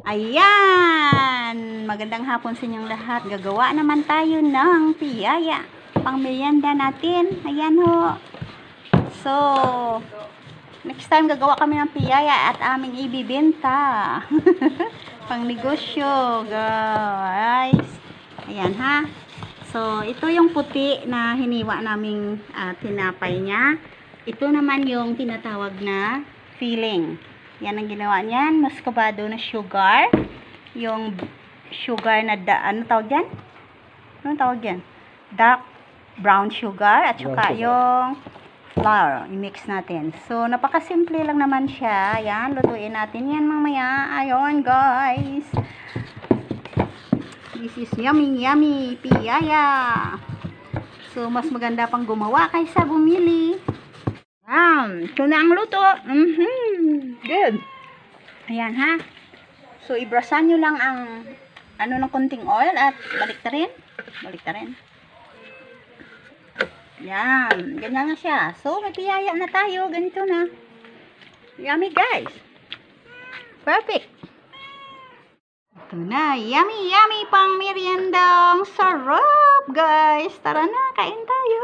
Ayan! Magandang hapon sa inyong lahat. Gagawa naman tayo ng piyaya. Pang merienda natin. Ayan ho. So, next time gagawa kami ng piyaya at aming ibibenta. Pang negosyo, guys. Ayan ha. So, ito yung puti na hiniwa naming tinapay niya. Ito naman yung tinatawag na filling. Yan ang ginawa niyan. Muscovado na sugar. Yung sugar na, ano tawag yan? Ano tawag yan? Dark brown sugar. At saka yung flour. I-mix natin. So, napakasimple lang naman siya. Yan, lutuin natin yan mamaya. Ayun, guys. This is yummy, yummy piyaya. So, mas maganda pang gumawa kaysa bumili. Ito na ang luto. Good. Ayan ha. So, ibrasan nyo lang ang ng konting oil at baliktarin. Baliktarin. Yan. Ganyan na siya. So, may piyaya na tayo. Ganito na. Yummy, guys. Perfect. Ito na. Yummy, yummy pang meriendang sarap, guys. Tara na, kain tayo.